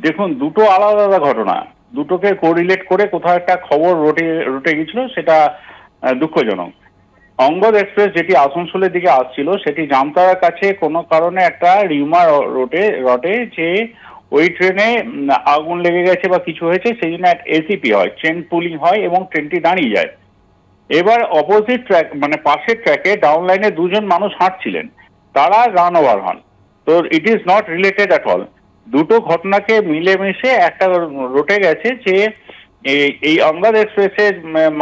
দেখুন, দুটো আলাদা আলাদা ঘটনা, দুটোকে কোরিলেট করে কোথাও একটা খবর রটে গেছিল, সেটা দুঃখজনক। অঙ্গদ এক্সপ্রেস যেটি আসানসোলের দিকে আসছিল সেটি জামতারার কাছে কোনো কারণে একটা রিউমার রটে যে ওই ট্রেনে আগুন লেগে গেছে বা কিছু হয়েছে, সেই জন্য এসিপি হয়, ট্রেন পুলিং হয় এবং ট্রেনটি দাঁড়িয়ে যায়। এবার অপোজিট ট্র্যাক মানে পাশের ট্র্যাকে ডাউন লাইনে দুজন মানুষ হাঁটছিলেন, তারা রান ওভার হন। তো it is not related at all. দুটো ঘটনাকে মিলেমিশে একটা রটে গেছে যে এই অঙ্গদ এক্সপ্রেসের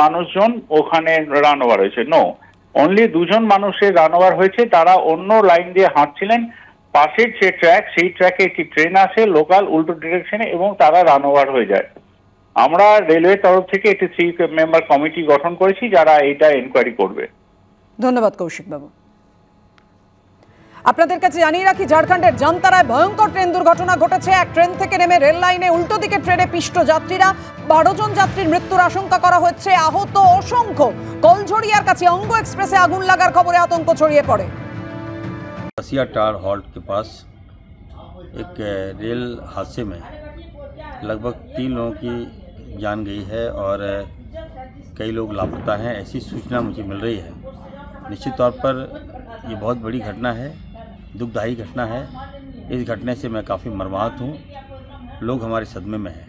মানুষজন ওখানে রান ওভার হয়েছে। নো, অনলি দুজন মানুষের রান ওভার হয়েছে, তারা অন্য লাইন দিয়ে হাঁটছিলেন। পাশের যে ট্র্যাক, সেই ট্র্যাকে একটি ট্রেন আসে লোকাল উল্টো ডিরেকশনে এবং তারা রান ওভার হয়ে যায়। আমরা রেলওয়ে তরফ থেকে একটি 3 মেম্বার কমিটি গঠন করেছি যারা এটা এনকোয়ারি করবে। ধন্যবাদ কৌশিক বাবু। আপনাদের কাছে জানিয়ে রাখি, ঝাড়খণ্ডের জামতারায় ভয়ঙ্কর ট্রেন দুর্ঘটনা ঘটেছে। এক ট্রেন থেকে নেমে রেল লাইনে উল্টো দিকে ট্রেনে পিষ্ট যাত্রীরা, 12 জন যাত্রীর মৃত্যুর আশঙ্কা করা হচ্ছে, আহত অসংখ্য। কলঝড়িয়ার কাছে অঙ্গ এক্সপ্রেসে আগুন লাগার খবরে আতঙ্ক ছড়িয়ে পড়ে। टार हॉल्ट के पास एक रेल हादसे में लगभग 3 लोगों की जान गई है और कई लोग लापता हैं, ऐसी सूचना मुझे मिल रही है। निश्चित तौर पर ये बहुत बड़ी घटना है, दुखदायी घटना है। इस घटने से मैं काफ़ी मर्माहत हूँ, लोग हमारे सदमे में हैं।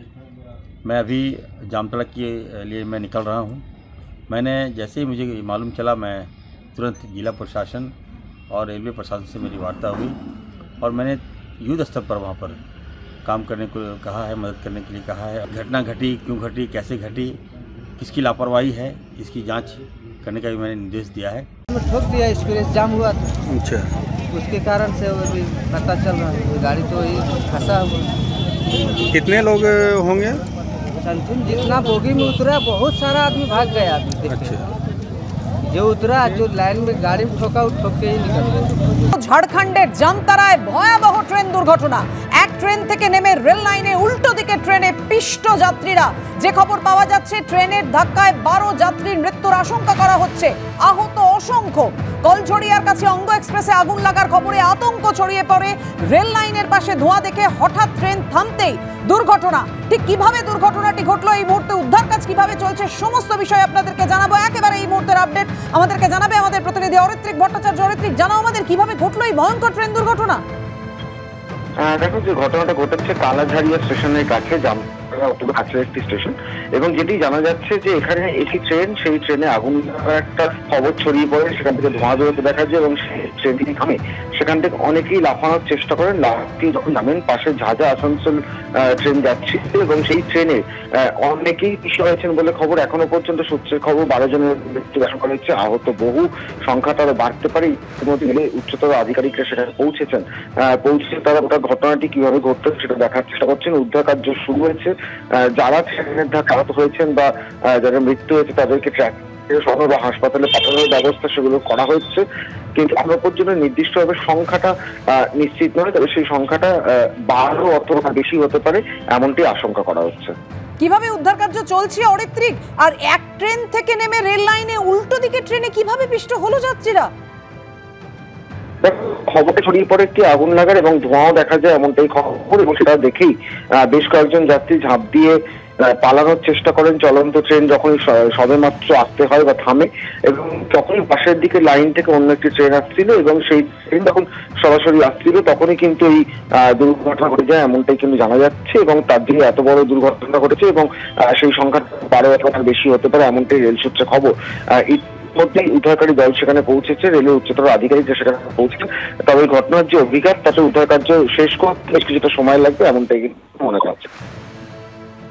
मैं अभी जामतड़ा के लिए मैं निकल रहा हूँ। मैंने जैसे ही मुझे मालूम चला, मैं तुरंत जिला प्रशासन और रेलवे प्रशासन से मेरी वार्ता हुई और मैंने युद्ध स्तर पर वहाँ पर काम करने को कहा है, मदद करने के लिए कहा है। घटना घटी, क्यों घटी, कैसे घटी, किसकी लापरवाही है, इसकी जांच करने का भी मैंने निर्देश दिया है। ठोक दिया, एक्सप्रेस जाम हुआ था। अच्छा, उसके कारण से वो भी पता चल रहा है, गाड़ी तो ये फंसा हुआ। कितने लोग होंगे? संतुन जितना बोगी में उतरा, बहुत सारा आदमी भाग गया अभी। अच्छा, जो उतरा, जो लाइन में गाड़ी में ठोका, वो ठोक के ही निकल गया। ঝাড়খণ্ডের জামতারায় ভয়াবহ ট্রেন দুর্ঘটনা। এক ট্রেন থেকে নেমে রেল লাইনে উল্টো দিকে ট্রেনে পিষ্ট যাত্রীরা। যে খবর পাওয়া যাচ্ছে, ট্রেনের ধাক্কায় 12 যাত্রীর মৃত্যুর আশঙ্কা করা হচ্ছে, আহত অসংখ্য। কলঝড়িয়ার কাছে অঙ্গ এক্সপ্রেসে আগুন লাগার খবরে আতঙ্ক ছড়িয়ে পড়ে। রেল লাইনের পাশে ধোঁয়া দেখে হঠাৎ ট্রেন থামতেই দুর্ঘটনা। ঠিক কিভাবে দুর্ঘটনাটি ঘটলো, এই মুহূর্তে উদ্ধার কাজ কিভাবে চলছে, সমস্ত বিষয় আপনাদেরকে জানাবো। একেবারে এই মুহূর্তের আপডেট আমাদেরকে জানাবে আমাদের প্রতিনিধি অরিত্রিক ভট্টাচার্য। অরিত্রিক, জানাও আমাদের কিভাবে ঘটলো এই ভয়ঙ্কর ট্রেন দুর্ঘটনা। দেখো, যে ঘটনাটা ঘটেছে কালাঝাড়িয়া স্টেশনের কাছে, কাছের একটি স্টেশন, এবং যেটি জানা যাচ্ছে যে এখানে একটি ট্রেন, সেই ট্রেনে আগুন লাগার একটা খবর ছড়িয়ে পড়ে, সেখান থেকে ধোঁয়া বেরোতে দেখা যায় এবং ট্রেনটি থামে। সেখান থেকে অনেকেই লাফানোর চেষ্টা করেন। লাফটি যখন নামেন, পাশে ঝাঁঝা আসানসোল ট্রেন যাচ্ছে এবং সেই ট্রেনে অনেকেই পিছু হয়েছেন বলে খবর। এখনো পর্যন্ত সূত্রের খবর 12 জনের মৃত্যু দেখা করা হয়েছে, আহত বহু, সংখ্যাটা আরো বাড়তে পারে। ইতিমধ্যে উচ্চতর আধিকারিকরা সেখানে পৌঁছেছেন, পৌঁছে তারা ওটা ঘটনাটি কিভাবে ঘটতো সেটা দেখার চেষ্টা করছেন। উদ্ধার কার্য শুরু হয়েছে। যারা ট্রেনের ধাক্কা আহত হয়েছেন বা যাদের মৃত্যু হয়েছে তাদেরকে ট্র্যাক সহ বা হাসপাতালে পাঠানোর ব্যবস্থা সেগুলো করা হচ্ছে, কিন্তু এখনো পর্যন্ত নির্দিষ্টভাবে সংখ্যাটা নিশ্চিত নয়। তবে সেই সংখ্যাটা 12 অথবা বেশি হতে পারে, এমনটি আশঙ্কা করা হচ্ছে। কিভাবে উদ্ধার কার্য চলছে অরিত্রিক, আর এক ট্রেন থেকে নেমে রেল লাইনে উল্টো দিকে ট্রেনে কিভাবে পিষ্ট হলো যাত্রীরা? খবরটা ছড়িয়ে পড়ে একটি আগুন লাগার এবং ধোঁয়াও দেখা যায়, এমনটাই খবর, এবং সেটা দেখেই বেশ কয়েকজন যাত্রী ঝাঁপ দিয়ে পালানোর চেষ্টা করেন। চলন্ত ট্রেন যখনই সবে মাত্র আসতে হয় বা থামে, এবং যখনই পাশের দিকে লাইন থেকে অন্য একটি ট্রেন আসছিল এবং সেই ট্রেন যখন সরাসরি আসছিল, তখনই কিন্তু এই দুর্ঘটনা ঘটে যায়, এমনটাই কিন্তু জানা যাচ্ছে। এবং তার দিকে এত বড় দুর্ঘটনা ঘটেছে এবং সেই সংখ্যা 12 অথবা বেশি হতে পারে, এমনটাই রেল সূত্রে খবর। মধ্যেই উদ্ধারকারী দল সেখানে পৌঁছেছে, রেলের উচ্চতর আধিকারিকরা সেখানে পৌঁছেছেন। তবে ঘটনার যে অভিঘাত, তাতে উদ্ধার কার্য শেষ করতে বেশ কিছুটা সময় লাগবে, এমনটাই মনে করা হচ্ছে।